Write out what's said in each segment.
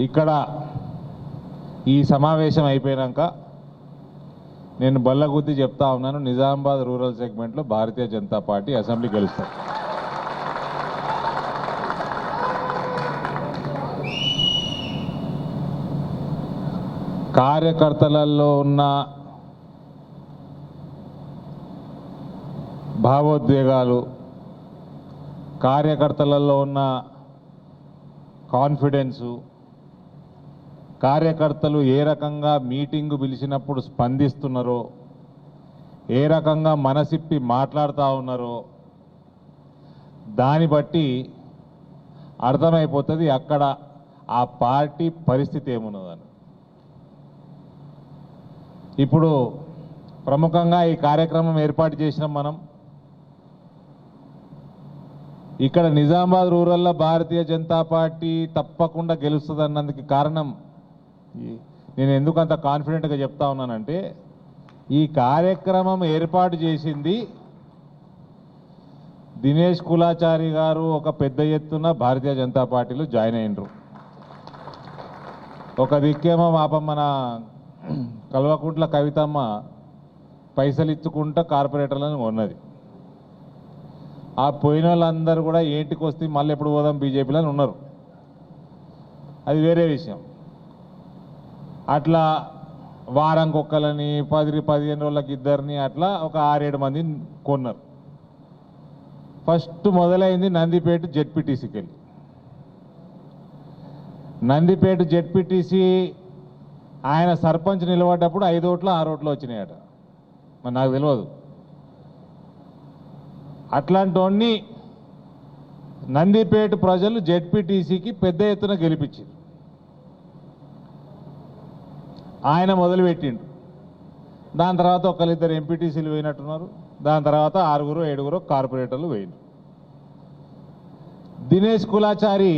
ఇక్కడ ఈ సమావేశం అయిపోయాక నేను బల్లగుద్ది చెప్తా ఉన్నాను, నిజామాబాద్ రూరల్ సెగ్మెంట్లో భారతీయ జనతా పార్టీ అసెంబ్లీ గెలుస్తారు. కార్యకర్తలలో ఉన్న భావోద్వేగాలు, కార్యకర్తలలో ఉన్న కాన్ఫిడెన్సు, కార్యకర్తలు ఏ రకంగా మీటింగు పిలిచినప్పుడు స్పందిస్తున్నారో, ఏ రకంగా మనసిప్పి మాట్లాడుతూ ఉన్నారో దాన్ని బట్టి అర్థమైపోతుంది అక్కడ ఆ పార్టీ పరిస్థితి ఏమున్నదని. ఇప్పుడు ప్రముఖంగా ఈ కార్యక్రమం ఏర్పాటు చేసినాం మనం. ఇక్కడ నిజామాబాద్ రూరల్లో భారతీయ జనతా పార్టీ తప్పకుండా గెలుస్తుంది అన్నందుకు కారణం, నేను ఎందుకు అంత కాన్ఫిడెంట్గా చెప్తా ఉన్నానంటే, ఈ కార్యక్రమం ఏర్పాటు చేసింది దినేష్ కులాచారి గారు ఒక పెద్ద ఎత్తున భారతీయ జనతా పార్టీలో జాయిన్ అయినరు. ఒక దిక్కేమో పాపం మన కల్వకుంట్ల కవితమ్మ పైసలు ఇచ్చుకుంటా కార్పొరేటర్లను ఉన్నది. ఆ పోయిన వాళ్ళందరూ కూడా ఏంటికి వస్తే మళ్ళీ ఎప్పుడు పోదాం బీజేపీలో ఉన్నారు, అది వేరే విషయం. అట్లా వారానికి ఒక్కలని 10-15 రోజులకి ఇద్దరిని అట్లా ఒక 6-7 మందిని కొన్నారు. ఫస్ట్ మొదలైంది నందిపేట జెడ్పీటీసీకి వెళ్ళి. నందిపేట జెడ్పీటీసీ ఆయన సర్పంచ్ నిలబడ్డప్పుడు 5 ఓట్లు 6 ఓట్లు వచ్చినాయట, మరి నాకు తెలియదు. అట్లాంటి నందిపేట ప్రజలు జెడ్పీటీసీకి పెద్ద ఎత్తున గెలిపించారు. ఆయన మొదలుపెట్టిండు. దాని తర్వాత ఒకరిద్దరు ఎంపీటీసీలు పోయినట్టున్నారు. దాని తర్వాత 6-7 కార్పొరేటర్లు పోయినారు. దినేష్ కులాచారి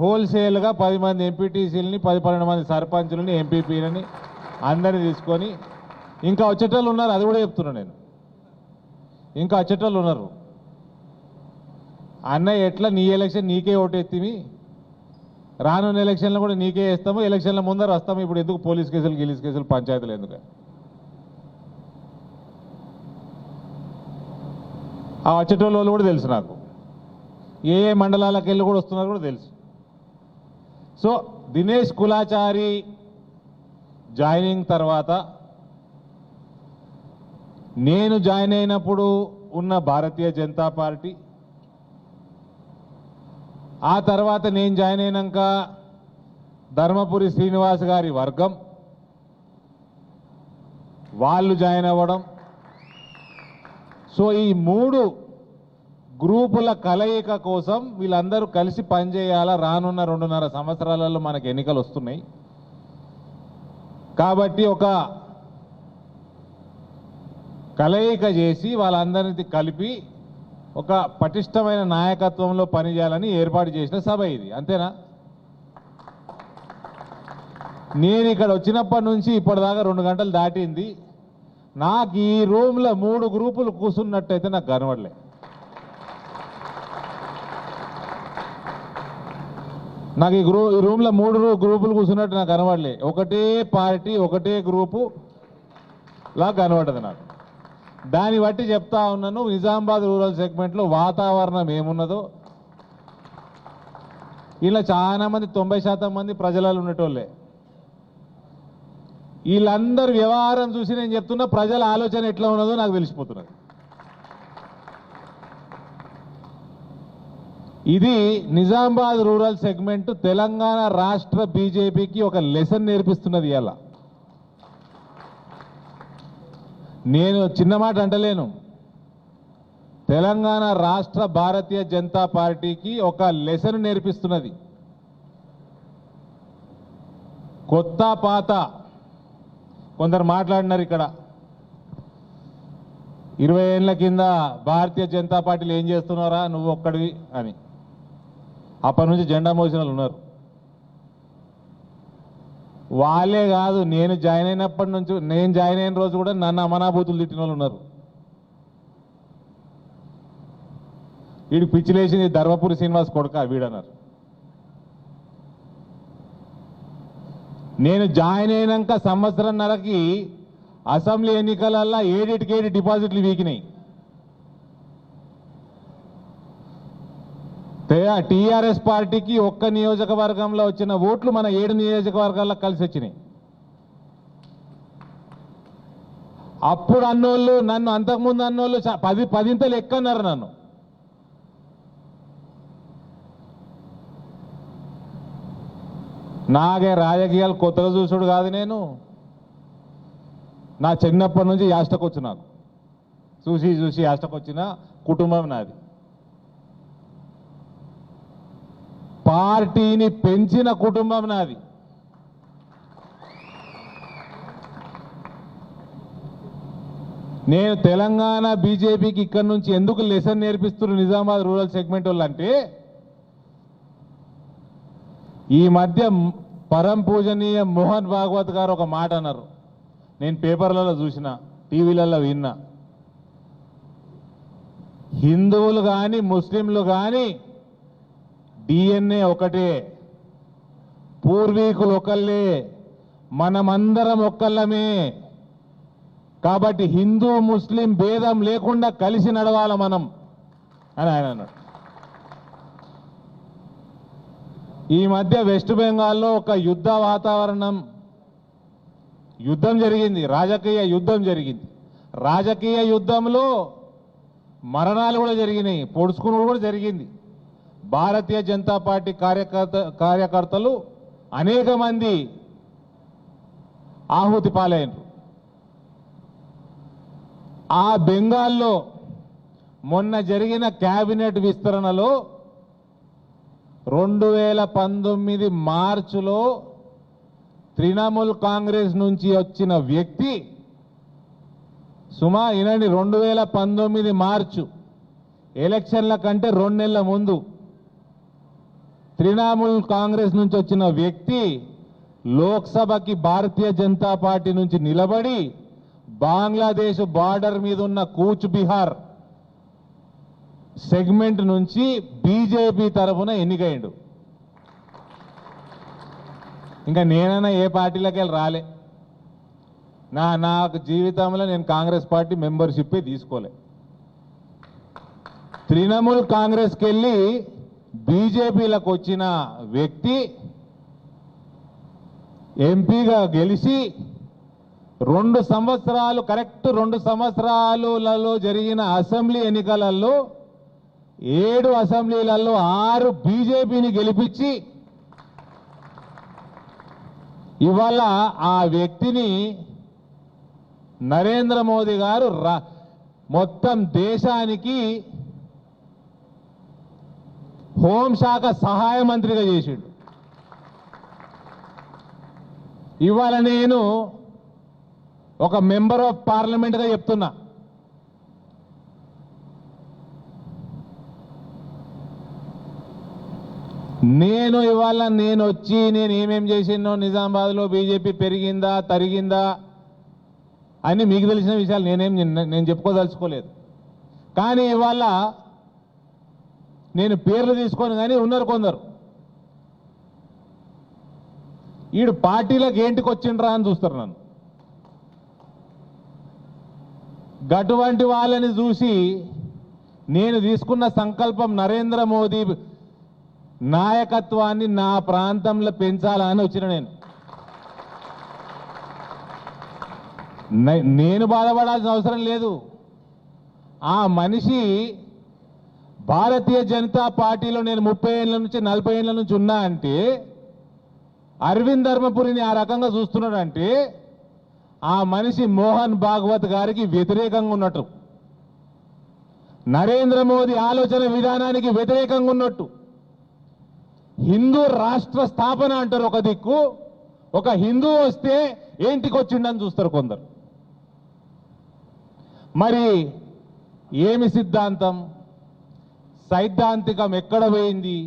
హోల్సేల్గా 10 మంది ఎంపీటీసీలని, 10-12 మంది సర్పంచులని, ఎంపీపీలని అందరినీ తీసుకొని, ఇంకా వచ్చేటోళ్ళు ఉన్నారు, అది కూడా చెప్తున్నా నేను, ఇంకా వచ్చేటోళ్ళు ఉన్నారు. అన్నయ్య ఎట్లా నీ ఎలక్షన్ నీకే ఓటెత్తిమి, రానున్న ఎలక్షన్లో కూడా నీకే వేస్తాము, ఎలక్షన్ల ముందర వస్తాము, ఇప్పుడు ఎందుకు పోలీస్ కేసులు గిలీస్ కేసులు పంచాయతీలు ఎందుకు? ఆ వచ్చేటోళ్ళు కూడా తెలుసు నాకు, ఏ ఏ మండలాలకు వెళ్ళి కూడా వస్తున్నారు కూడా తెలుసు. సో దినేష్ కులాచారి జాయినింగ్ తర్వాత నేను జాయిన్ అయినప్పుడు ఉన్న భారతీయ జనతా పార్టీ, ఆ తర్వాత నేను జాయిన్ అయినాక ధర్మపురి శ్రీనివాస్ గారి వర్గం వాళ్ళు జాయిన్ అవ్వడం. సో ఈ 3 గ్రూపుల కలయిక కోసం వీళ్ళందరూ కలిసి పనిచేయాలా. రానున్న 2.5 సంవత్సరాలలో మనకు ఎన్నికలు వస్తున్నాయి కాబట్టి ఒక కలయిక చేసి వాళ్ళందరినీ కలిపి ఒక పటిష్టమైన నాయకత్వంలో పనిచేయాలని ఏర్పాటు చేసిన సభ ఇది, అంతేనా? నేను ఇక్కడ వచ్చినప్పటి నుంచి ఇప్పటిదాకా 2 గంటలు దాటింది. నాకు ఈ రూమ్లో 3 గ్రూపులు కూర్చున్నట్టయితే నాకు కనబడలే. నాకు ఈ రూమ్లో 3 గ్రూపులు కూర్చున్నట్టు నాకు కనబడలే. ఒకటే పార్టీ, ఒకటే గ్రూపు లా కనబడ్డది నాకు. దాన్ని బట్టి చెప్తా ఉన్నాను, నిజామాబాద్ రూరల్ సెగ్మెంట్లో వాతావరణం ఏమున్నదో. ఇలా చాలా మంది 90% మంది ప్రజలలో ఉండేటోళ్ళే. వీళ్ళందరూ వ్యవహారం చూసి నేను చెప్తున్నా, ప్రజల ఆలోచన ఎట్లా ఉన్నదో నాకు తెలిసిపోతున్నది. ఇది నిజామాబాద్ రూరల్ సెగ్మెంట్ తెలంగాణ రాష్ట్ర బీజేపీకి ఒక లెసన్ నేర్పిస్తున్నది. ఇలా నేను చిన్న మాట అంటలేను, తెలంగాణ రాష్ట్ర భారతీయ జనతా పార్టీకి ఒక లెసన్ నేర్పిస్తున్నది. కొత్త పాత కొందరు మాట్లాడినారు ఇక్కడ, 20 ఏళ్ల కింద భారతీయ జనతా పార్టీలు ఏం చేస్తున్నారా నువ్వు ఒక్కడివి అని. అప్పటి నుంచి జెండా మోసిన వాళ్ళు ఉన్నారు. వాళ్ళే కాదు, నేను జాయిన్ అయినప్పటి నుంచి, నేను జాయిన్ అయిన రోజు కూడా నన్ను అమనాభూతులు తిట్టిన వాళ్ళు ఉన్నారు. వీడు పిచ్చిలేసింది ధర్మపురి శ్రీనివాస్ కొడుక వీడన్నారు. నేను జాయిన్ అయినాక సంవత్సరంన్నరకి అసెంబ్లీ ఎన్నికలల్లో 7 డిపాజిట్లు వీకినాయి. టీఆర్ఎస్ పార్టీకి ఒక్క నియోజకవర్గంలో వచ్చిన ఓట్లు మన 7 నియోజకవర్గాల్లో కలిసి వచ్చినాయి. అప్పుడు అన్నోళ్ళు నన్ను, అంతకుముందు అన్నోళ్ళు 10 ఎక్కన్నారు నన్ను. నాగే రాజకీయాలు కొత్తగా చూసుడు కాదు. నేను నా చిన్నప్పటి నుంచి యాష్టకొచ్చు, నాకు చూసి చూసి యాష్టకొచ్చిన కుటుంబం నాది. పార్టీని పెంచిన కుటుంబం నాది. నేను తెలంగాణ బీజేపీకి ఇక్కడి నుంచి ఎందుకు లెసన్ నేర్పిస్తున్నారు నిజామాబాద్ రూరల్ సెగ్మెంట్ వాళ్ళు అంటే, ఈ మధ్య పరం పూజనీయ మోహన్ భాగవత్ గారు ఒక మాట అన్నారు. నేను పేపర్లలో చూసిన, టీవీలలో విన్నా. హిందువులు కానీ ముస్లింలు కానీ డిఎన్ఏ ఒకటే, పూర్వీకులు ఒకళ్ళే, మనమందరం ఒక్కళ్ళమే. కాబట్టి హిందూ ముస్లిం భేదం లేకుండా కలిసి నడవాలి మనం అని ఆయన అన్నాడు. ఈ మధ్య వెస్ట్ బెంగాల్లో ఒక యుద్ధ వాతావరణం, యుద్ధం జరిగింది, రాజకీయ యుద్ధం జరిగింది. రాజకీయ యుద్ధంలో మరణాలు కూడా జరిగినాయి, పొడుచుకునుడు కూడా జరిగింది. భారతీయ జనతా పార్టీ కార్యకర్తలు అనేక మంది ఆహుతి పాలైనరు. ఆ బెంగాల్లో మొన్న జరిగిన కేబినెట్ విస్తరణలో 2019 మార్చిలో తృణమూల్ కాంగ్రెస్ నుంచి వచ్చిన వ్యక్తి సుమా ఇనండి 2019 మార్చు ఎలక్షన్ల కంటే 2 నెలల ముందు తృణమూల్ కాంగ్రెస్ నుంచి వచ్చిన వ్యక్తి లోక్సభకి భారతీయ జనతా పార్టీ నుంచి నిలబడి బంగ్లాదేశ్ బార్డర్ మీద ఉన్న కూచ్ బిహార్ సెగ్మెంట్ నుంచి బీజేపీ తరఫున ఎన్నికయ్యిండు. ఇంకా నేనైనా ఏ పార్టీలోకి వెళ్ళి రాలే. నాకు జీవితంలో నేను కాంగ్రెస్ పార్టీ మెంబర్షిప్పే తీసుకోలే. తృణమూల్ కాంగ్రెస్కి వెళ్ళి బీజేపీలకు వచ్చిన వ్యక్తి ఎంపీగా గెలిచి 2 సంవత్సరాలు, కరెక్ట్ 2 సంవత్సరాలలో జరిగిన అసెంబ్లీ ఎన్నికలలో 7 అసెంబ్లీలలో 6 బీజేపీని గెలిపించి ఇవాళ ఆ వ్యక్తిని నరేంద్ర మోదీ గారు మొత్తం దేశానికి హోంశాఖ సహాయ మంత్రిగా చేసిండు. ఇవాళ నేను ఒక మెంబర్ ఆఫ్ పార్లమెంట్గా చెప్తున్నా, ఇవాళ నేను వచ్చి నేను ఏమేం చేసినో, నిజామాబాద్లో బీజేపీ పెరిగిందా తరిగిందా అని మీకు తెలిసిన విషయాలు నేను చెప్పుకోదలుచుకోలేదు. కానీ ఇవాళ నేను పేర్లు తీసుకొని, కానీ ఉన్నారు కొందరు ఈడు పార్టీలకు ఏంటికి వచ్చిండ్రా అని చూస్తారు నన్ను. అటువంటి వాళ్ళని చూసి నేను తీసుకున్న సంకల్పం నరేంద్ర మోదీ నాయకత్వాన్ని నా ప్రాంతంలో పెంచాలని వచ్చిన నేను బాధపడాల్సిన అవసరం లేదు. ఆ మనిషి భారతీయ జనతా పార్టీలో నేను 30 ఏళ్ల నుంచి 40 ఏళ్ల నుంచి ఉన్నా అంటే, అరవింద్ ధర్మపురిని ఆ రకంగా చూస్తున్నాడంటే ఆ మనిషి మోహన్ భాగవత్ గారికి వ్యతిరేకంగా ఉన్నట్టు, నరేంద్ర మోదీ ఆలోచన విధానానికి వ్యతిరేకంగా ఉన్నట్టు. హిందూ రాష్ట్ర స్థాపన అంటారు ఒక దిక్కు, ఒక హిందూ వస్తే ఏంటికి వచ్చిండని చూస్తారు కొందరు. మరి ఏమి సిద్ధాంతం, సైద్ధాంతికం ఎక్కడ పోయింది?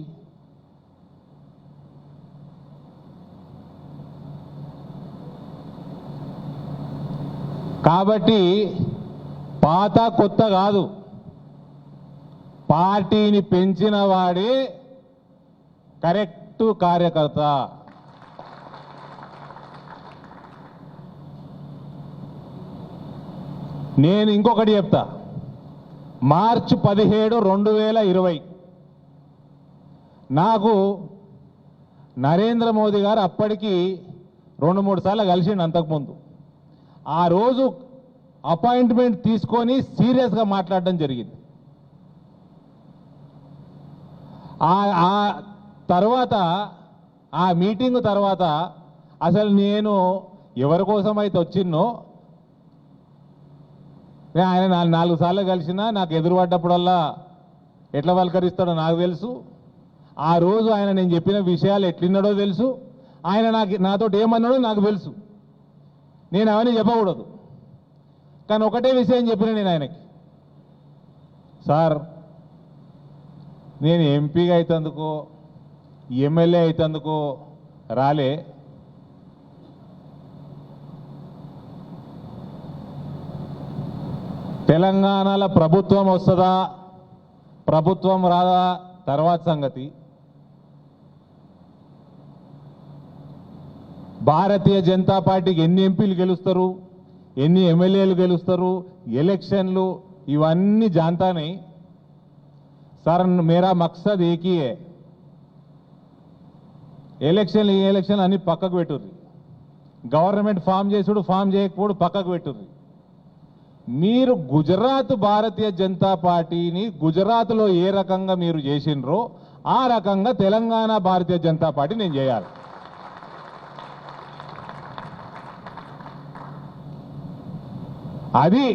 కాబట్టి పాత కొత్త కాదు, పార్టీని పెంచిన వాడే కరెక్ట్ కార్యకర్త. నేను ఇంకొకటి చెప్తా. మార్చి 17, 2020 నాకు నరేంద్ర మోదీ గారు అప్పటికి 2-3 సార్లు కలిసిండు అంతకుముందు. ఆ రోజు అపాయింట్మెంట్ తీసుకొని సీరియస్గా మాట్లాడడం జరిగింది. ఆ తర్వాత ఆ మీటింగ్ తర్వాత అసలు నేను ఎవరి కోసం అయితే వచ్చిన్నో ఆయన 4 సార్లు కలిసినా నాకు ఎదురుపడ్డప్పుడల్లా ఎట్లా పలకరిస్తాడో నాకు తెలుసు. ఆ రోజు ఆయన నేను చెప్పిన విషయాలు ఎట్లున్నాడో తెలుసు. ఆయన నాతో ఏమన్నాడో నాకు తెలుసు. నేను అవన్నీ చెప్పకూడదు. కానీ ఒకటే విషయం చెప్పిన నేను ఆయనకి, సార్ నేను ఎంపీగా అయితందుకో ఎమ్మెల్యే అయితందుకో రాలే, తెలంగాణలో ప్రభుత్వం వస్తుందా ప్రభుత్వం రాదా తర్వాత సంగతి. భారతీయ జనతా పార్టీకి ఎన్ని ఎంపీలు గెలుస్తారు, ఎన్ని ఎమ్మెల్యేలు గెలుస్తారు, ఎలక్షన్లు ఇవన్నీ జాంతానే. సార్ మేరా మక్సద్ ఏకీ హై, ఎలక్షన్లు అన్ని పక్కకు పెట్టుర్రి. గవర్నమెంట్ ఫామ్ చేసుడు ఫామ్ చేయకపోడు పక్కకు పెట్టుర్రి. మీరు గుజరాత్ భారతీయ జనతా పార్టీని గుజరాత్లో ఏ రకంగా మీరు చేసినరో ఆ రకంగా తెలంగాణ భారతీయ జనతా పార్టీ నేను చేయాలి. అది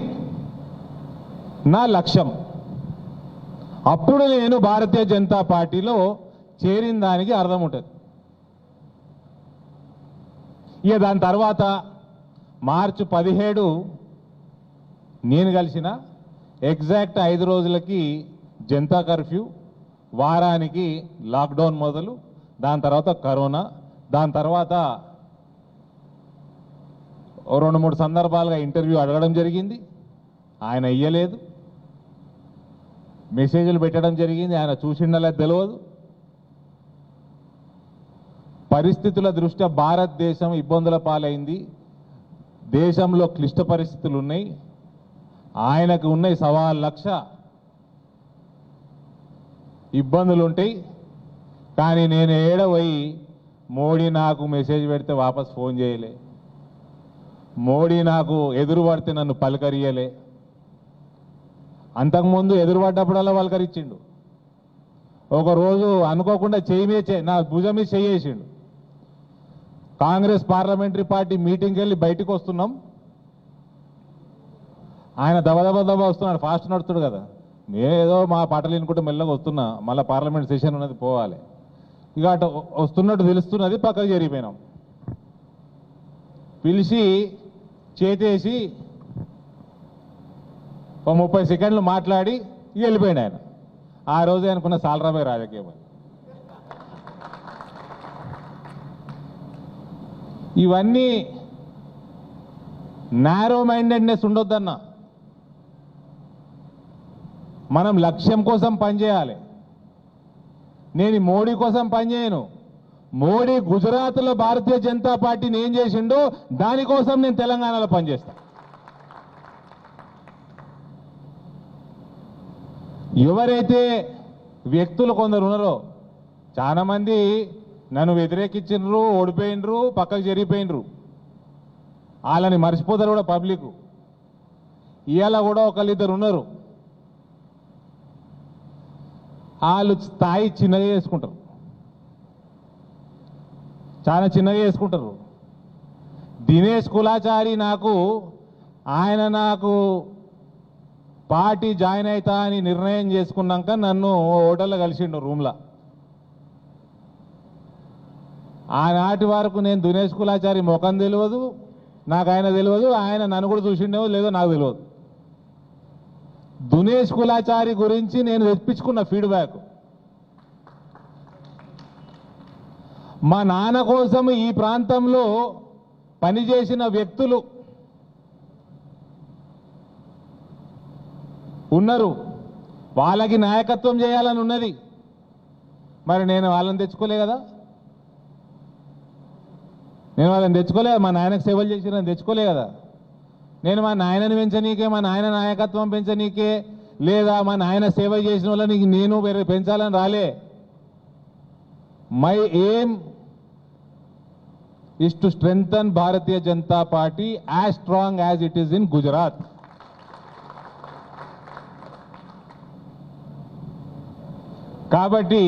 నా లక్ష్యం. అప్పుడు నేను భారతీయ జనతా పార్టీలో చేరిన దానికి అర్థం ఉంటుంది. ఇక దాని తర్వాత మార్చి 17 నేను కలిసిన ఎగ్జాక్ట్ 5 రోజులకి జనతా కర్ఫ్యూ, వారానికి లాక్డౌన్ మొదలు, దాని తర్వాత కరోనా, దాని తర్వాత 2-3 సందర్భాలుగా ఇంటర్వ్యూ అడగడం జరిగింది, ఆయన ఇయ్యలేదు. మెసేజ్లు పెట్టడం జరిగింది, ఆయన చూసిండలే తెలియదు. పరిస్థితుల దృష్ట్యా భారతదేశం ఇబ్బందుల పాలైంది, దేశంలో క్లిష్ట పరిస్థితులు ఉన్నాయి, ఆయనకు ఉన్నాయి 1,15,00,000 ఇబ్బందులు ఉంటాయి. కానీ నేను ఏడవయి మోడీ నాకు మెసేజ్ పెడితే వాపస్ ఫోన్ చేయలే, మోడీ నాకు ఎదురు పడితే నన్ను పలకరియలే. అంతకుముందు ఎదురుపడ్డప్పుడల్లా పలకరించిండు. ఒకరోజు అనుకోకుండా నా భుజం మీద చేయేసిండు. కాంగ్రెస్ పార్లమెంటరీ పార్టీ మీటింగ్కి వెళ్ళి బయటకు వస్తున్నాం, ఆయన దబ వస్తున్నాడు, ఫాస్ట్ నడుస్తాడు కదా. నేనేదో మా పాటలు వినుకుంటే మెల్లగా వస్తున్నా, మళ్ళీ పార్లమెంట్ సెషన్ ఉన్నది పోవాలి. ఇక అటు వస్తున్నట్టు తెలుస్తున్నది, పక్కకు జరిగిపోయినాం. పిలిచి చేతేసి 30 సెకండ్లు మాట్లాడి వెళ్ళిపోయాడు ఆయన. ఆ రోజు అనుకున్న సాలరాబాయ్ రాజకీయం. ఇవన్నీ నారో మైండెడ్నెస్ ఉండొద్దన్న. మనం లక్ష్యం కోసం పనిచేయాలి. నేను మోడీ కోసం పనిచేయను. మోడీ గుజరాత్లో భారతీయ జనతా పార్టీని ఏం చేసిండో దానికోసం నేను తెలంగాణలో పనిచేస్తా. ఎవరైతే వ్యక్తులు కొందరు ఉన్నారో, చాలా మంది నన్ను వ్యతిరేకించినరు, ఓడిపోయినరు, పక్కకు జరిగిపోయినరు, వాళ్ళని మర్చిపోతారు కూడా పబ్లిక్. ఇవాళ కూడా ఒకళ్ళిద్దరు ఉన్నారు, వాళ్ళు స్థాయి చిన్నగా చేసుకుంటారు, చాలా చిన్నగా చేసుకుంటారు. దినేష్ కులాచారి ఆయన నాకు పార్టీ జాయిన్ అవుతా అని నిర్ణయం చేసుకున్నాక నన్ను హోటల్లో కలిసిండు రూమ్లో. ఆనాటి వరకు నేను దినేష్ కులాచారి ముఖం తెలియదు, నాకు ఆయన తెలియదు, ఆయన నన్ను కూడా చూసిండేవో లేదో నాకు తెలియదు. దినేష్ కులాచారి గురించి నేను తెప్పించుకున్న ఫీడ్బ్యాక్, మా నాన్న కోసం ఈ ప్రాంతంలో పనిచేసిన వ్యక్తులు ఉన్నారు, వాళ్ళకి నాయకత్వం చేయాలని ఉన్నది. మరి నేను వాళ్ళని తెచ్చుకోలే కదా, నేను వాళ్ళని తెచ్చుకోలే, మా నాయనకు సేవలు చేసినని తెచ్చుకోలే కదా. నేను మా నాయనని పెంచనీకే, మా నాయన నాయకత్వం పెంచనీకే, లేదా మా నాయన సేవ చేసిన వాళ్ళని నేను పెంచాలని రాలే. My aim is to strengthen Bharatiya Janata Party as strong as it is in Gujarat. కాబట్టి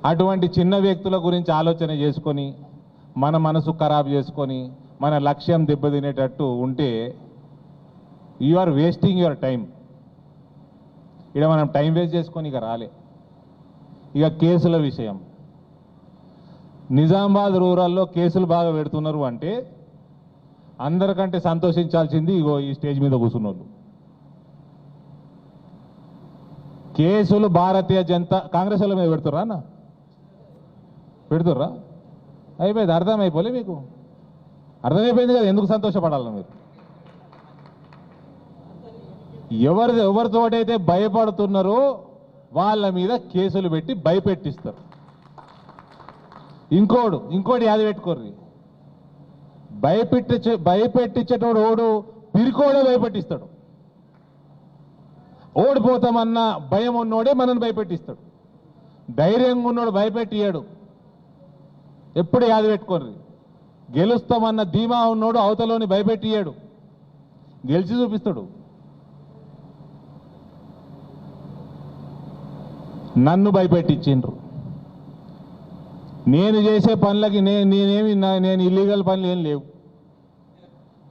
అటువంటి చిన్న వ్యక్తుల గురించి ఆలోచన చేసుకొని మన మనసు ఖరాబ్ చేసుకొని మన లక్ష్యం దెబ్బతినేటట్టు ఉంటే you are wasting your time. ఇక మనం టైం వేస్ట్ చేసుకొని ఇక రాలే. ఇక కేసుల విషయం, నిజామాబాద్ రూరల్లో కేసులు బాగా పెడుతున్నారు అంటే అందరికంటే సంతోషించాల్సింది ఇగో ఈ స్టేజ్ మీద కూర్చున్నోళ్ళు. కేసులు భారతీయ జనతా కాంగ్రెస్ వాళ్ళ మీద పెడుతుర్రా అన్న, పెడుతుర్రా? అయిపోయింది, అర్థమైపోలే మీకు? అర్థమైపోయింది కదా ఎందుకు సంతోషపడాలి మీరు. ఎవరితోటైతే భయపడుతున్నారో వాళ్ళ మీద కేసులు పెట్టి భయపెట్టిస్తారు. ఇంకోటి యాది పెట్టుకోర్రి, భయపెట్టించేటోడు ఓడు పిరికోడే భయపెట్టిస్తాడు. ఓడిపోతామన్న భయం ఉన్నోడే మనల్ని భయపెట్టిస్తాడు. ధైర్యంగా ఉన్నోడు భయపెట్టియాడు. ఎప్పుడు యాది పెట్టుకోర్రి, గెలుస్తామన్న ధీమా ఉన్నోడు అవతలోని భయపెట్టియాడు, గెలిచి చూపిస్తాడు. నన్ను భయపెట్టించిండ్రు. నేను చేసే పనులకి నేను ఇల్లీగల్ పనులు ఏం లేవు.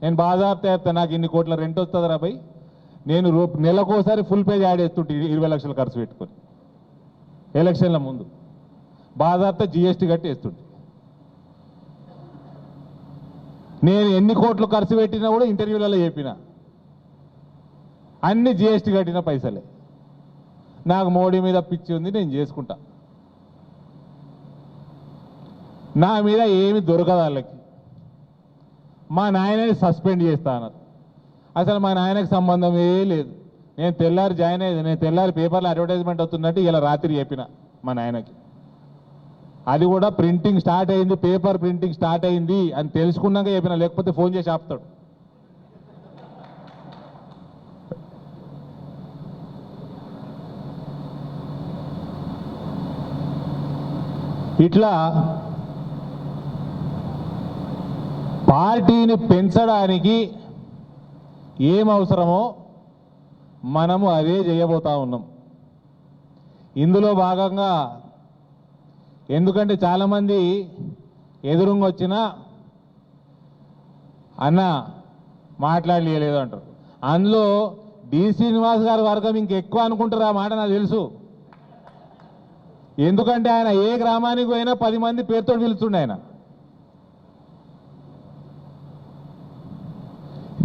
నేను బాజాబ్తా చెప్తాను, నాకు ఇన్ని కోట్ల రెంట్ వస్తుంది రా భయ్, నేను నెలకోసారి ఫుల్ పేజ్ యాడ్ చేస్తుంటే 20 లక్షలు ఖర్చు పెట్టుకొని ఎలక్షన్ల ముందు బాజాబ్తా జిఎస్టీ కట్టి వేస్తుంటే. నేను ఎన్ని కోట్లు ఖర్చు పెట్టినా కూడా ఇంటర్వ్యూలలో చెప్పిన అన్ని జిఎస్టీ కట్టిన పైసలే. నాకు మోడీ మీద పిచ్చి ఉంది, నేను చేసుకుంటా. నా మీద ఏమి దొరకదు వాళ్ళకి. మా నాయనని సస్పెండ్ చేస్తా అన్నారు. అసలు మా నాయనకి సంబంధమే లేదు. నేను తెల్లారి జాయిన్ అయ్యేది, నేను తెల్లారి పేపర్లో అడ్వర్టైజ్మెంట్ అవుతున్నట్టు ఇలా రాత్రి చెప్పిన మా నాయనకి. అది కూడా ప్రింటింగ్ స్టార్ట్ అయింది, పేపర్ ప్రింటింగ్ స్టార్ట్ అయింది అని తెలుసుకున్నాక చెప్పిన, లేకపోతే ఫోన్ చేసి ఆపుతాడు. ఇట్లా పార్టీని పెంచడానికి ఏం అవసరమో మనము అదే చేయబోతా ఉన్నాం. ఇందులో భాగంగా ఎందుకంటే చాలామంది ఎదురుంగా వచ్చినా అన్న మాట్లాడలేదు అంటారు. అందులో డి శ్రీనివాస్ గారి వర్గం ఇంకెక్కువ అనుకుంటారు. ఆ మాట నాకు తెలుసు. ఎందుకంటే ఆయన ఏ గ్రామానికి పోయినా 10 మంది పేరుతో పిలుస్తుండే ఆయన.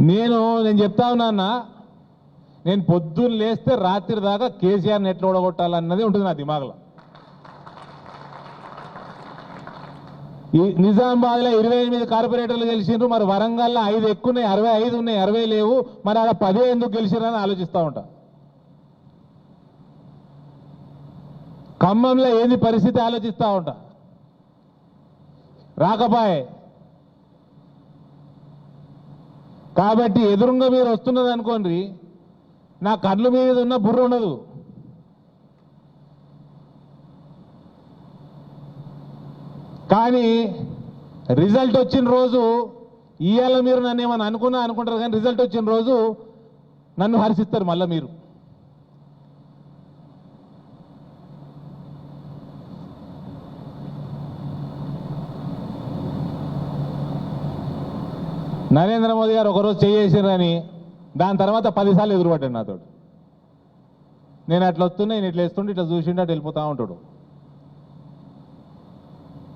నేను చెప్తా ఉన్నా, నేను పొద్దున్న లేస్తే రాత్రి దాకా కేసీఆర్ని ఎట్లా ఓడగొట్టాలన్నది ఉంటుంది నా దిమాగ్లో. ఈ నిజామాబాద్లో 28 కార్పొరేటర్లు గెలిచిండ్రు, మరి వరంగల్లో 5 ఎక్కువ ఉన్నాయి, 65 ఉన్నాయి, 60 లేవు, మరి అలా 10 ఎందుకు గెలిచిరని ఆలోచిస్తూ ఉంటా. ఖమ్మంలో ఏంది పరిస్థితి ఆలోచిస్తూ ఉంటా. రాకపాయే. కాబట్టి ఎదురుగా మీరు వస్తున్నది అనుకోండి, నా కళ్ళు మీద ఉన్న బుర్ర ఉండదు. కానీ రిజల్ట్ వచ్చిన రోజు ఇవాళ మీరు నన్ను ఏమన్నా అనుకుంటారు, కానీ రిజల్ట్ వచ్చిన రోజు నన్ను హర్షిస్తారు మళ్ళీ మీరు. నరేంద్ర మోదీ గారు ఒకరోజు చేసేసారని దాని తర్వాత 10 సార్లు ఎదురుపడ్డాడు నాతో. నేను అట్లా వస్తున్నా, నేను ఇట్లా వేస్తుంటే ఇట్లా చూసిండే అటు వెళ్ళిపోతూ ఉంటాడు.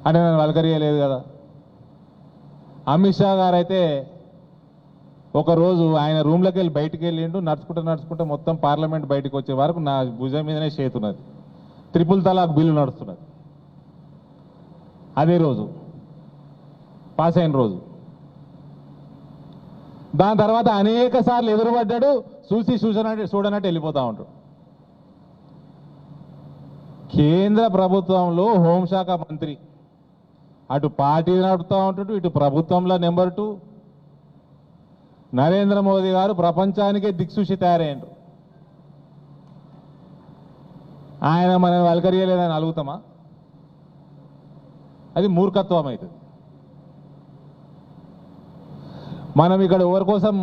అంటే నన్ను వలకరియలేదు కదా. అమిత్ షా గారు అయితే ఒకరోజు ఆయన రూమ్లోకి వెళ్ళి బయటికి వెళ్ళిండు, నడుచుకుంటూ మొత్తం పార్లమెంట్ బయటకు వచ్చే వరకు నా భుజం మీదనే చేతున్నది. 3 తలాక్ బిల్లు నడుస్తున్నది. అదే రోజు పాస్ అయిన రోజు. దాని తర్వాత అనేక సార్లు ఎదురుపడ్డాడు, చూడనట్టు వెళ్ళిపోతూ ఉంటాడు. కేంద్ర ప్రభుత్వంలో హోంశాఖ మంత్రి, అటు పార్టీ నడుపుతూ ఉంటాడు, ఇటు ప్రభుత్వంలో నెంబర్ 2. నరేంద్ర మోదీ గారు ప్రపంచానికే దిక్సూచి తయారయ్యారు. ఆయన మనం వల్కరియలేదని అలుగుతామా? అది మూర్ఖత్వం అవుతుంది. మనం ఇక్కడ ఎవరి కోసం,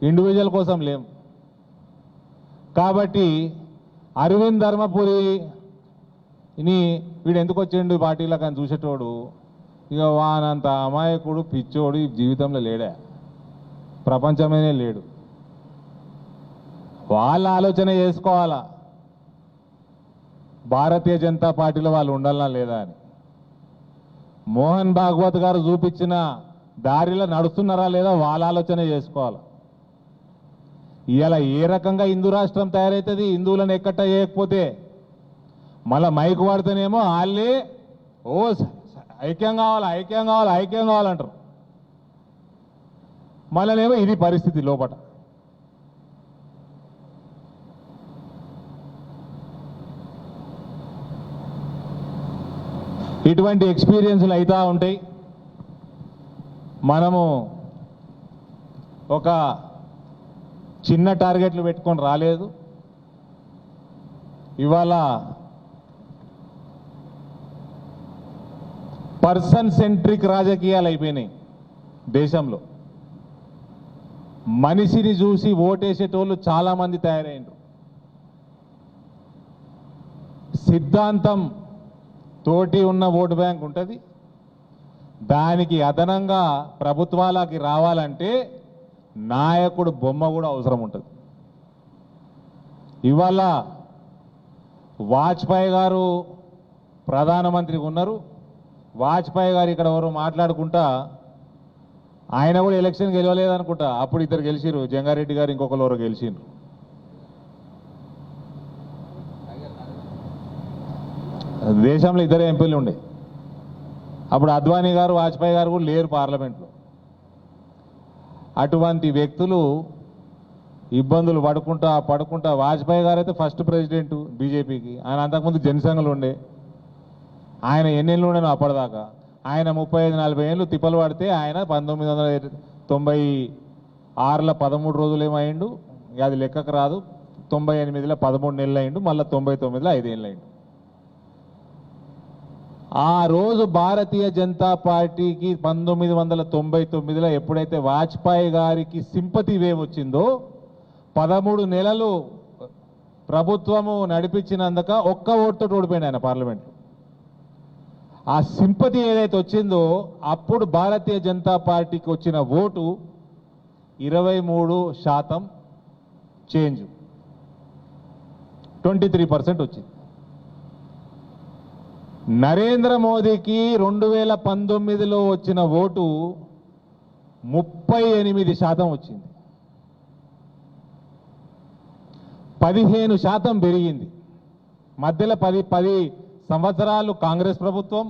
ఇండివిజువల్ కోసం లేం. కాబట్టి అరవింద్ ధర్మపురిని వీడు ఎందుకు వచ్చిండు పార్టీలకు అని చూసేటోడు ఇక వానంత అమాయకుడు పిచ్చోడు ఈ జీవితంలో లేడా, ప్రపంచమేనే లేడు. వాళ్ళ ఆలోచన చేసుకోవాలా, భారతీయ జనతా పార్టీలో వాళ్ళు ఉండాలనా లేదా అని. మోహన్ భాగవత్ గారు చూపించిన దారిలో నడుస్తున్నారా లేదా వాళ్ళ ఆలోచన చేసుకోవాలి. ఇవాళ ఏ రకంగా హిందూ రాష్ట్రం తయారవుతుంది, హిందువులను ఎక్కట చేయకపోతే మళ్ళీ మైకు వాడితేనేమో వాళ్ళే ఓ ఐక్యం కావాలి, ఐక్యం కావాలి, ఐక్యం కావాలంటారు. మళ్ళనేమో ఇది పరిస్థితి లోపట. ఇటువంటి ఎక్స్పీరియన్స్లు అవుతూ ఉంటాయి. మనము ఒక చిన్న టార్గెట్లు పెట్టుకొని రాలేదు. ఇవాళ పర్సన్ సెంట్రిక్ రాజకీయాలు అయిపోయినాయి దేశంలో. మనిషిని చూసి ఓటేసేటోళ్ళు చాలామంది తయారైండ్రు. సిద్ధాంతం తోటి ఉన్న ఓటు బ్యాంక్ ఉంటుంది. దానికి అదనంగా ప్రభుత్వాలకి రావాలంటే నాయకుడు బొమ్మ కూడా అవసరం ఉంటుంది. ఇవాళ వాజ్పేయి గారు ప్రధానమంత్రిగా ఉన్నారు. వాజ్పేయి గారు ఇక్కడ ఎవరు మాట్లాడుకుంటా, ఆయన కూడా ఎలక్షన్ గెలవలేదనుకుంటా. అప్పుడు ఇద్దరు గెలిచిరు, జంగారెడ్డి గారు ఇంకొకరు ఎవరు గెలిచిండ్రు. దేశంలో ఇద్దరు ఎంపీలు ఉండే. అప్పుడు అద్వానీ గారు, వాజ్పేయి గారు కూడా లేరు పార్లమెంట్లో. అటువంటి వ్యక్తులు ఇబ్బందులు పడుకుంటా వాజ్పేయి గారు అయితే ఫస్ట్ ప్రెసిడెంట్ బీజేపీకి. ఆయన అంతకుముందు జనసంఘలు ఉండే. ఆయన ఎన్నేళ్ళు ఉండేనో అప్పటిదాకా. ఆయన 35-40 ఏళ్ళు తిప్పలు పడితే ఆయన 1996లో 13 రోజులు ఏమైండు, అది లెక్కకు రాదు. 98లో 13 నెలలు అయిండు, మళ్ళీ 99లో 5 ఏళ్ళు అయిండు. ఆ రోజు భారతీయ జనతా పార్టీకి 1999లో ఎప్పుడైతే వాజ్పేయి గారికి సింపతి వేవ్ వచ్చిందో 13 నెలలు ప్రభుత్వము నడిపించినందుక ఒక్క ఓటుతో ఓడిపోయింది ఆయన పార్లమెంట్లో. ఆ సింపతి ఏదైతే వచ్చిందో అప్పుడు భారతీయ జనతా పార్టీకి వచ్చిన ఓటు 23% చేంజ్, 23% వచ్చింది. నరేంద్ర మోదీకి 2019లో వచ్చిన ఓటు 38% వచ్చింది. 15% పెరిగింది. మధ్యలో 10 సంవత్సరాలు కాంగ్రెస్ ప్రభుత్వం.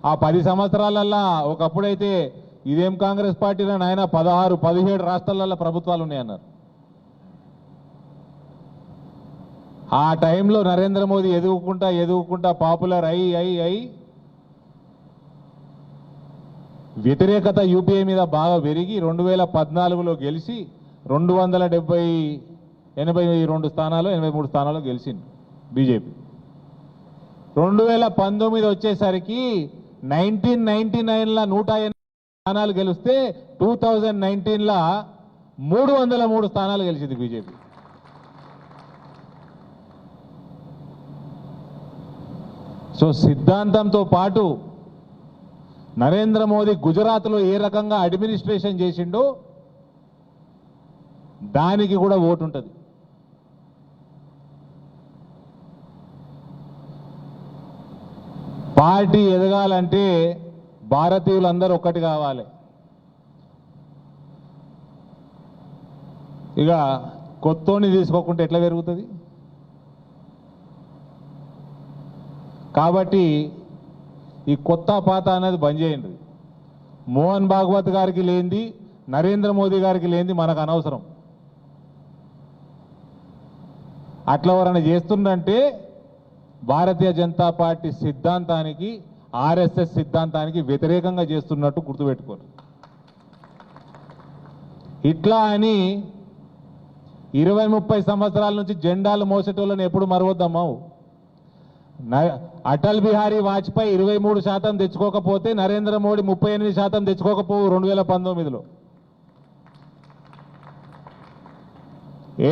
ఆ 10 సంవత్సరాలల్లా ఒకప్పుడైతే ఇదేం కాంగ్రెస్ పార్టీలో నాయన 16-17 రాష్ట్రాలలో ప్రభుత్వాలు ఉన్నాయన్నారు. ఆ టైంలో నరేంద్ర మోదీ ఎదుగుకుంటా పాపులర్ అయి వ్యతిరేకత యూపీఏ మీద బాగా పెరిగి 2014లో గెలిచి 282 స్థానాలు 83 స్థానాలు గెలిచింది బీజేపీ. 2019 వచ్చేసరికి 1999ల 108 స్థానాలు గెలిస్తే 2019ల 303 స్థానాలు గెలిచింది బీజేపీ. సో సిద్ధాంతంతో పాటు నరేంద్ర మోదీ గుజరాత్లో ఏ రకంగా అడ్మినిస్ట్రేషన్ చేసిండో దానికి కూడా ఓటు ఉంటుంది. పార్టీ ఎదగాలంటే భారతీయులందరూ ఒక్కటి కావాలి. ఇక కొత్తోని తీసుకోకుంటే ఎట్లా పెరుగుతుంది? కాబట్టి ఈ కొత్త పాత అనేది బంద్ చేయండి. మోహన్ భాగవత్ గారికి లేనిది, నరేంద్ర మోదీ గారికి లేనిది మనకు అనవసరం. అట్లా ఎవరైనా చేస్తుందంటే భారతీయ జనతా పార్టీ సిద్ధాంతానికి, ఆర్ఎస్ఎస్ సిద్ధాంతానికి వ్యతిరేకంగా చేస్తున్నట్టు గుర్తుపెట్టుకోరు. ఇట్లా అని 20-30 సంవత్సరాల నుంచి జెండాలు మోసేటోళ్ళని ఎప్పుడు మరవద్దమ్మావు. అటల్ బిహారీ వాజ్పేయి 23% తెచ్చుకోకపోతే నరేంద్ర మోడీ 38% తెచ్చుకోకపోవు 2019లో.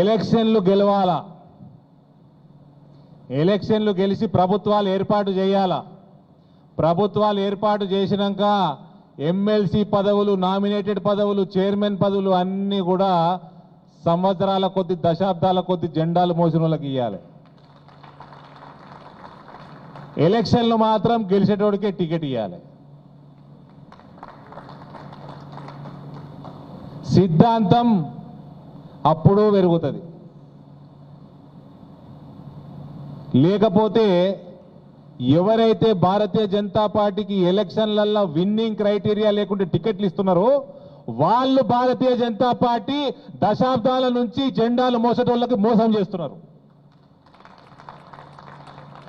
ఎలక్షన్లు గెలవాలా, ఎలక్షన్లు గెలిచి ప్రభుత్వాలు ఏర్పాటు చేయాలా. ప్రభుత్వాలు ఏర్పాటు చేసినాక ఎమ్మెల్సీ పదవులు, నామినేటెడ్ పదవులు, చైర్మన్ పదవులు అన్నీ కూడా సంవత్సరాల కొద్ది, దశాబ్దాల కొద్ది జెండాలు మోసిన వాళ్ళకి ఇవ్వాలి. ఎలక్షన్లు మాత్రం గెలిచేటోడికే టికెట్ ఇవ్వాలి. సిద్ధాంతం అప్పుడు పెరుగుతుంది. లేకపోతే ఎవరైతే భారతీయ జనతా పార్టీకి ఎలక్షన్లలో విన్నింగ్ క్రైటీరియా లేకుంటే టికెట్లు ఇస్తున్నారో వాళ్ళు భారతీయ జనతా పార్టీ దశాబ్దాల నుంచి జెండాలు మోసేటోళ్ళకి మోసం చేస్తున్నారు.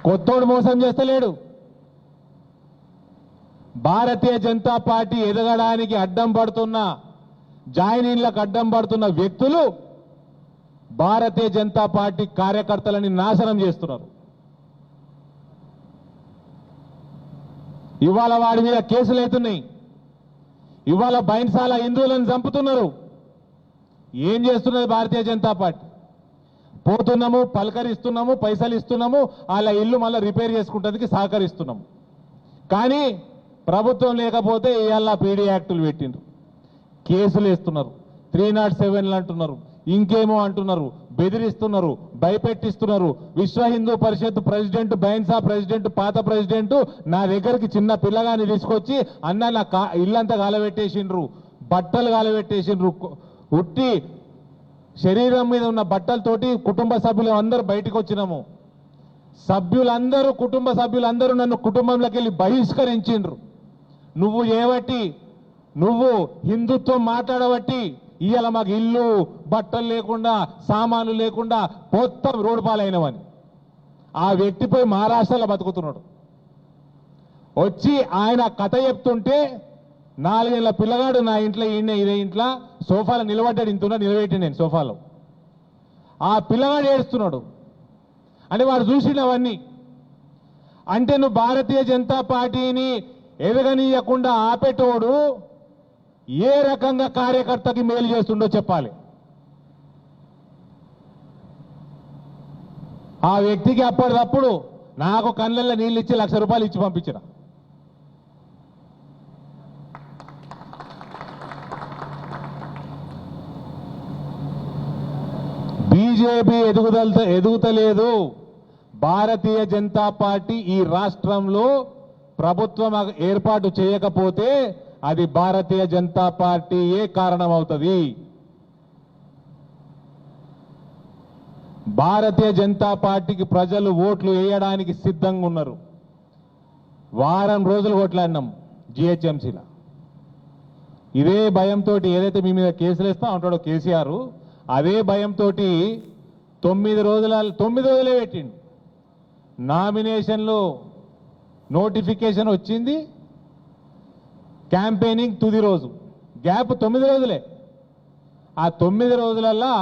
కొత్తోడు మోసం చేస్తలేడు. భారతీయ జనతా పార్టీ ఎదగడానికి అడ్డం పడుతున్న, జాయినింగ్లకు అడ్డం పడుతున్న వ్యక్తులు భారతీయ జనతా పార్టీ కార్యకర్తలని నాశనం చేస్తున్నారు. ఇవాళ వాడి మీద కేసులు అవుతున్నాయి. ఇవాళ బైన్సాల హిందువులను చంపుతున్నారు. ఏం చేస్తున్నది భారతీయ జనతా పార్టీ? పోతున్నాము, పలకరిస్తున్నాము, పైసలు ఇస్తున్నాము, వాళ్ళ ఇల్లు మళ్ళీ రిపేర్ చేసుకుంటందుకు సహకరిస్తున్నాము. కానీ ప్రభుత్వం లేకపోతే ఇవాళ పీడీ యాక్టులు పెట్టిండ్రు, కేసులు వేస్తున్నారు, 307లు అంటున్నారు, ఇంకేమో అంటున్నారు, బెదిరిస్తున్నారు, భయపెట్టిస్తున్నారు. విశ్వ హిందూ పరిషత్ ప్రెసిడెంట్, బైన్సా ప్రెసిడెంట్, పాత ప్రెసిడెంట్ నా దగ్గరికి చిన్న పిల్లగాని తీసుకొచ్చి అన్న నా ఇల్లంతా గాలబెట్టేసిండ్రు, బట్టలు గాలబెట్టేసిండ్రు, ఉట్టి శరీరం మీద ఉన్న బట్టలతోటి కుటుంబ సభ్యులు అందరూ బయటకు వచ్చినాము. సభ్యులందరూ, కుటుంబ సభ్యులందరూ నన్ను కుటుంబంలోకి వెళ్ళి బహిష్కరించిండ్రు. నువ్వు ఏవట్టి, నువ్వు హిందుత్వం మాట్లాడబట్టి ఇవాళ మాకు ఇల్లు, బట్టలు లేకుండా, సామాన్లు లేకుండా మొత్తం రోడ్డు పాలైనవని. ఆ వ్యక్తిపై మహారాష్ట్రలో బతుకుతున్నాడు. వచ్చి ఆయన కథ చెప్తుంటే 4 ఏళ్ల పిల్లగాడు నా ఇంట్లో, ఇదే ఇంట్లో సోఫాలో నిలబడ్డాడు. ఇంతున్నా నిలబెట్టి నేను సోఫాలో. ఆ పిల్లగాడు ఏడుస్తున్నాడు. అంటే వాడు చూసినవన్నీ. అంటే నువ్వు భారతీయ జనతా పార్టీని ఎదగనీయకుండా ఆపేటోడు ఏ రకంగా కార్యకర్తకి మేలు చేస్తుండో చెప్పాలి. ఆ వ్యక్తికి అప్పటికప్పుడు నాకు కళ్ళల్లో నీళ్ళు ఇచ్చి 1,00,000 రూపాయలు ఇచ్చి పంపించిన. బీజేపీ ఎదుగుతలేదు. భారతీయ జనతా పార్టీ ఈ రాష్ట్రంలో ప్రభుత్వం ఏర్పాటు చేయకపోతే అది భారతీయ జనతా పార్టీయే కారణమవుతుంది. భారతీయ జనతా పార్టీకి ప్రజలు ఓట్లు వేయడానికి సిద్ధంగా ఉన్నారు. వారం రోజులు కొట్లాడినాం జిహెచ్ఎంసీలో. ఇదే భయంతో ఏదైతే మీ మీద కేసులు వేస్తా ఉంటాడో కేసీఆర్, అదే భయంతో 9 రోజులే పెట్టిండు. నామినేషన్లు నోటిఫికేషన్ వచ్చింది, క్యాంపెయినింగ్ తుది రోజు, గ్యాప్ 9 రోజులే. ఆ 9 రోజులల్లా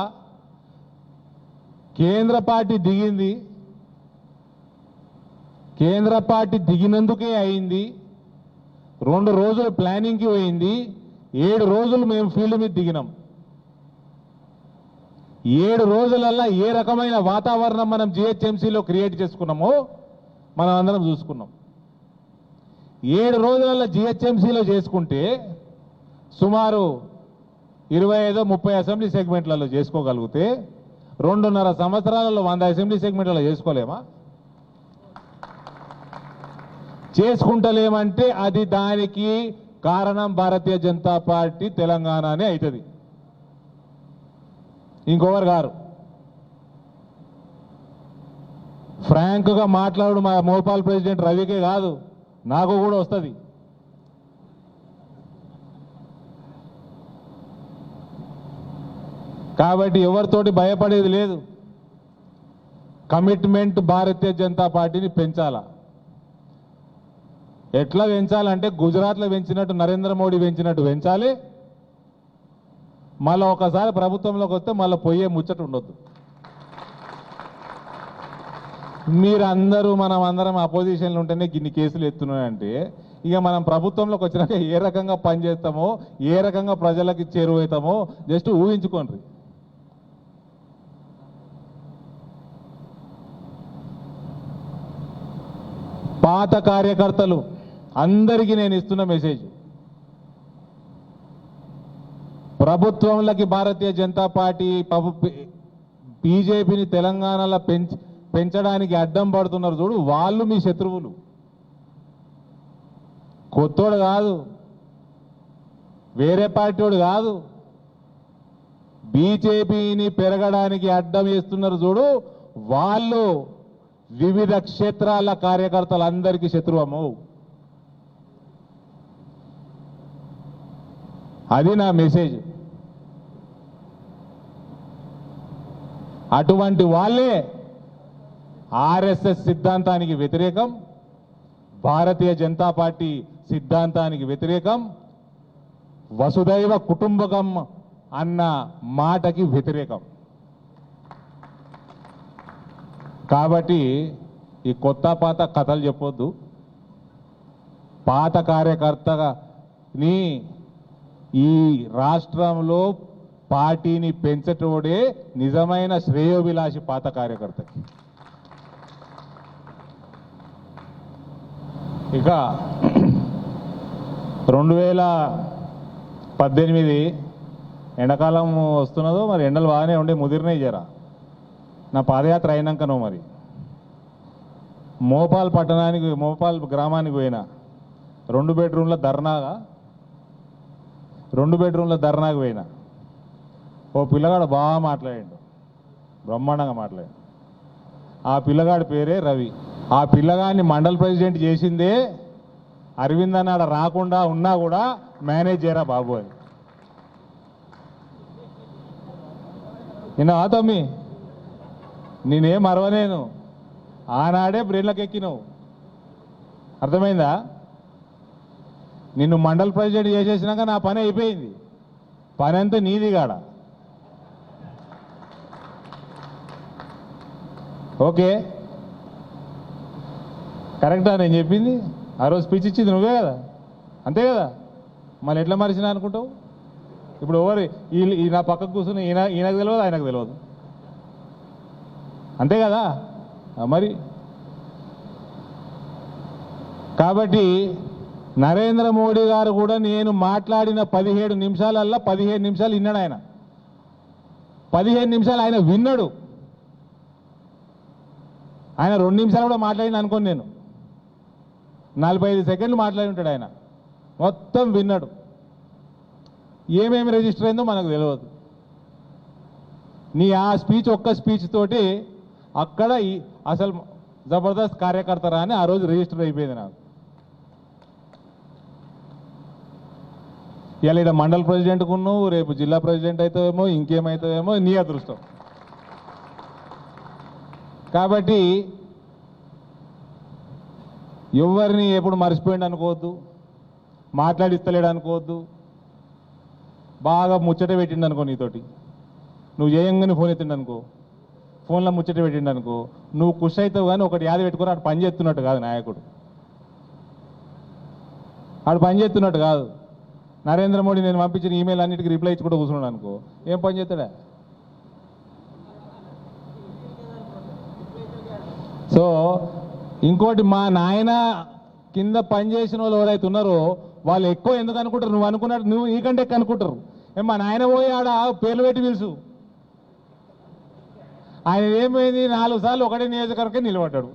కేంద్ర పార్టీ దిగింది. కేంద్ర పార్టీ దిగినందుకే అయింది. 2 రోజులు ప్లానింగ్కి పోయింది. 7 రోజులు మేము ఫీల్డ్ మీద దిగినాం. 7 రోజులల్లా ఏ రకమైన వాతావరణం మనం జిహెచ్ఎంసీలో క్రియేట్ చేసుకున్నామో మనం అందరం చూసుకున్నాం. 7 రోజులలో జిహెచ్ఎంసీలో చేసుకుంటే సుమారు 25-30 అసెంబ్లీ సెగ్మెంట్లలో చేసుకోగలిగితే 2.5 సంవత్సరాలలో 100 అసెంబ్లీ సెగ్మెంట్లలో చేసుకోలేమా? చేసుకుంటలేమంటే అది దానికి కారణం భారతీయ జనతా పార్టీ తెలంగాణనే అవుతుంది, ఇంకొకరు గారు. ఫ్రాంక్గా మాట్లాడు మా మోపాల్ ప్రెసిడెంట్ రవికే కాదు, నాకు కూడా వస్తుంది. కాబట్టి ఎవరితోటి భయపడేది లేదు. కమిట్మెంట్ భారతీయ జనతా పార్టీని పెంచాలా. ఎట్లా పెంచాలంటే గుజరాత్లో పెంచినట్టు, నరేంద్ర మోడీ పెంచినట్టు పెంచాలి. మళ్ళీ ఒకసారి ప్రభుత్వంలోకి వస్తే మళ్ళీ పోయే ముచ్చట ఉండొద్దు. మీరందరూ మనం అందరం అపోజిషన్లు ఉంటేనే ఇన్ని కేసులు ఎత్తున్నాయంటే ఇక మనం ప్రభుత్వంలోకి వచ్చినాక ఏ రకంగా పనిచేస్తామో ఏ రకంగా ప్రజలకి చేరువవుతామో జస్ట్ ఊహించుకోండి. పాత కార్యకర్తలు అందరికీ నేను ఇస్తున్న మెసేజ్, ప్రభుత్వంలోకి భారతీయ జనతా పార్టీ బీజేపీని తెలంగాణలో పెంచడానికి అడ్డం పడుతున్నారు చూడు, వాళ్ళు మీ శత్రువులు. కొత్తోడు కాదు, వేరే పార్టీోడు కాదు, బీజేపీని పెరగడానికి అడ్డం వేస్తున్నారు చూడు, వాళ్ళు వివిధ క్షేత్రాల కార్యకర్తలందరికీ శత్రువము. అది నా మెసేజ్. అటువంటి వాళ్ళే ఆర్ఎస్ఎస్ సిద్ధాంతానికి వ్యతిరేకం, భారతీయ జనతా పార్టీ సిద్ధాంతానికి వ్యతిరేకం, వసుదైవ కుటుంబకం అన్న మాటకి వ్యతిరేకం. కాబట్టి ఈ కొత్త పాత కథలు చెప్పొద్దు. పాత కార్యకర్తని ఈ రాష్ట్రంలో పార్టీని పెంచటోడే నిజమైన శ్రేయోభిలాషి పాత కార్యకర్తకి. ఇక 2018 ఎండాకాలం వస్తున్నదో మరి ఎండలు బాగానే ఉండే ముదిరినాయి జరా. నా పాదయాత్ర అయినాకనో మరి మోపాల్ పట్టణానికి మోపాల్ గ్రామానికి పోయినా 2 బెడ్రూమ్ల ధర్నాకు పోయినా. ఓ పిల్లగాడు బాగా మాట్లాడాడు, బ్రహ్మాండంగా మాట్లాడాడు. ఆ పిల్లగాడి పేరే రవి. ఆ పిల్లగాడిని మండల్ ప్రెసిడెంట్ చేసిందే అరవింద్ అన్నాడ రాకుండా ఉన్నా కూడా మేనేజ్ చేయరా బాబు అని. నిన్న తమ్మి నేనేం మరవలేను, ఆనాడే బ్రెయిన్లకు ఎక్కినావు, అర్థమైందా? నిన్ను మండల్ ప్రెసిడెంట్ చేసేసినాక నా పని అయిపోయింది, పని అంతా నీది కాడ. ఓకే, కరెక్టా నేను చెప్పింది? ఆ రోజు స్పీచ్ ఇచ్చింది నువ్వే కదా, అంతే కదా? మళ్ళీ ఎట్లా మరిచినా అనుకుంటావు? ఇప్పుడు ఎవరు ఈ నా పక్కకు కూర్చుని ఈయనకు తెలియదు, ఆయనకు తెలియదు, అంతే కదా మరి? కాబట్టి నరేంద్ర మోడీ గారు కూడా నేను మాట్లాడిన 17 నిమిషాలల్లా 15 నిమిషాలు విన్నాడు ఆయన. 15 నిమిషాలు ఆయన విన్నాడు. ఆయన 2 నిమిషాలు కూడా మాట్లాడిన అనుకోని నేను, 45 సెకండ్లు మాట్లాడి ఉంటాడు ఆయన. మొత్తం విన్నాడు. ఏమేమి రిజిస్టర్ అయిందో మనకు తెలియదు. నీ ఆ స్పీచ్ ఒక్క స్పీచ్ తోటి అక్కడ అసలు జబర్దస్త్ కార్యకర్తరా అని ఆ రోజు రిజిస్టర్ అయిపోయింది నాకు. ఇలా ఇక్కడ మండల్ ప్రెసిడెంట్కు ఉన్నావు, రేపు జిల్లా ప్రెసిడెంట్ అవుతావేమో, ఇంకేమవుతావేమో, నీ అదృష్టం. కాబట్టి ఎవరిని ఎప్పుడు మర్చిపోయింది అనుకోవద్దు, మాట్లాడిస్తలేడు అనుకోవద్దు. బాగా ముచ్చట పెట్టిండు అనుకో నీతోటి, నువ్వు చేయంగానే ఫోన్ ఎత్తిండు అనుకో, ఫోన్లో ముచ్చట పెట్టిండు అనుకో, నువ్వు ఖుషి అవుతావు. కానీ ఒకటి యాద పెట్టుకుని అటు పని చేస్తున్నట్టు కాదు నాయకుడు, ఆడు పని చేస్తున్నట్టు కాదు. నరేంద్ర మోడీ నేను పంపించిన ఈమెయిల్ అన్నిటికీ రిప్లై ఇచ్చి కూడా కూర్చున్నాడు అనుకో, ఏం పని చేస్తాడా? సో ఇంకోటి, మా నాయన కింద పనిచేసిన వాళ్ళు ఎవరైతే ఉన్నారో వాళ్ళు ఎక్కువ ఎందుకు అనుకుంటారు, నువ్వు అనుకున్నట్టు నువ్వు నీకంటే ఎక్కువ అనుకుంటారు. మా నాయన పోయి ఆడ పేర్లు పెట్టి పిలుసు. ఆయన ఏమైంది, 4 సార్లు ఒకటే నియోజకవర్గం నిలబడ్డాడు,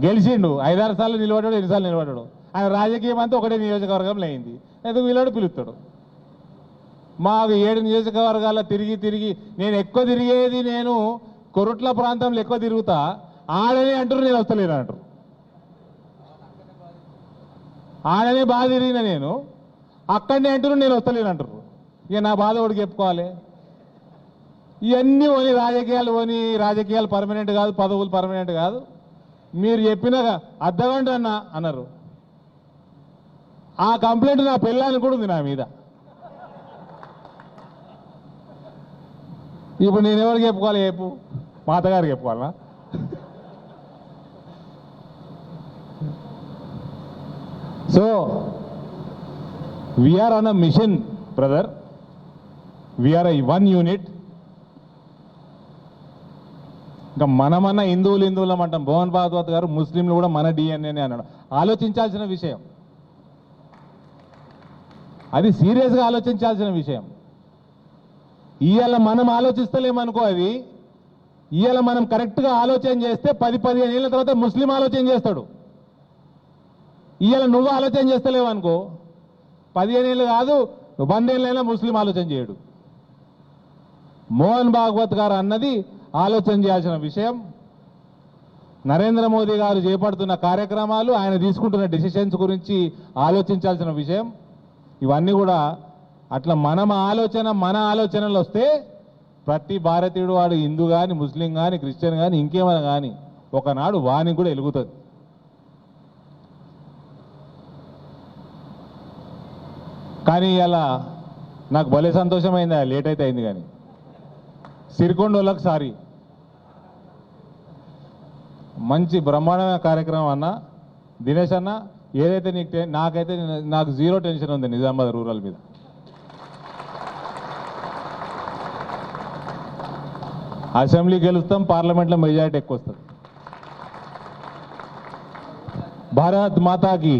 గెలిచిండు. 5-6 సార్లు నిలబడ్డాడు, 8 సార్లు నిలబడ్డాడు. ఆయన రాజకీయం అంతా ఒకటే నియోజకవర్గంలో అయింది. ఎందుకు వీళ్ళాడు పిలుస్తాడు. మాకు 7 నియోజకవర్గాల్లో తిరిగి నేను ఎక్కువ తిరిగేది, నేను కొరుట్ల ప్రాంతంలో ఎక్కువ తిరుగుతా, ఆడనే అంటారు, నేను వస్తలేను అంటారు. ఆడనే బాధ తిరిగిన నేను, అక్కడనే అంటారు, నేను వస్తలేను అంటారు. ఇక నా బాధ ఒకటి చెప్పుకోవాలి. ఇవన్నీ పోని రాజకీయాలు పర్మనెంట్ కాదు, పదవులు పర్మనెంట్ కాదు. మీరు చెప్పిన అర్ధగంట అన్నారు. ఆ కంప్లైంట్ నా పెళ్ళానికి కూడా ఉంది నా మీద. ఇప్పుడు నేను ఎవరికి చెప్పుకోవాలి? చెప్పు, మా అత్తగారికి చెప్పుకోవాలనా? So we're on a mission brother, we're one unit. ఇంకా మనమన్న హిందువులం అంటాం. మోహన్ భాగవత్ గారు ముస్లింలు కూడా మన డిఎన్ఏనే అన్నాడు. ఆలోచించాల్సిన విషయం అది, సీరియస్గా ఆలోచించాల్సిన విషయం. ఇవాళ మనం ఆలోచిస్తలేమనుకో, అది ఇవాళ మనం కరెక్ట్గా ఆలోచన చేస్తే 10-15 ఏళ్ళ తర్వాత ముస్లిం ఆలోచన చేస్తాడు. ఇవాళ నువ్వు ఆలోచన చేస్తలేవు అనుకో, 15 ఏళ్ళు కాదు 100 ఏళ్ళైనా ముస్లిం ఆలోచన చేయడు. మోహన్ భాగవత్ గారు అన్నది ఆలోచన చేయాల్సిన విషయం. నరేంద్ర మోదీ గారు చేపడుతున్న కార్యక్రమాలు, ఆయన తీసుకుంటున్న డెసిషన్స్ గురించి ఆలోచించాల్సిన విషయం. ఇవన్నీ కూడా అట్లా మన ఆలోచనలు వస్తే ప్రతి భారతీయుడు, వాడు హిందూ కానీ, ముస్లిం కానీ, క్రిస్టియన్ కానీ, ఇంకేమైనా కానీ, ఒకనాడు వానికి కూడా వెలుగుతుంది. కానీ ఇలా నాకు భలే సంతోషమైంది, లేట్ అయితే అయింది. కానీ సిరికొండ వాళ్ళకి సారీ, మంచి బ్రహ్మాండమైన కార్యక్రమం అన్న దినేష్ అన్న. ఏదైతే నాకు జీరో టెన్షన్ ఉంది నిజామాబాద్ రూరల్ మీద. అసెంబ్లీ గెలుస్తాం, పార్లమెంట్లో మెజారిటీ ఎక్కువ వస్తుంది. భారత్ మాతాకి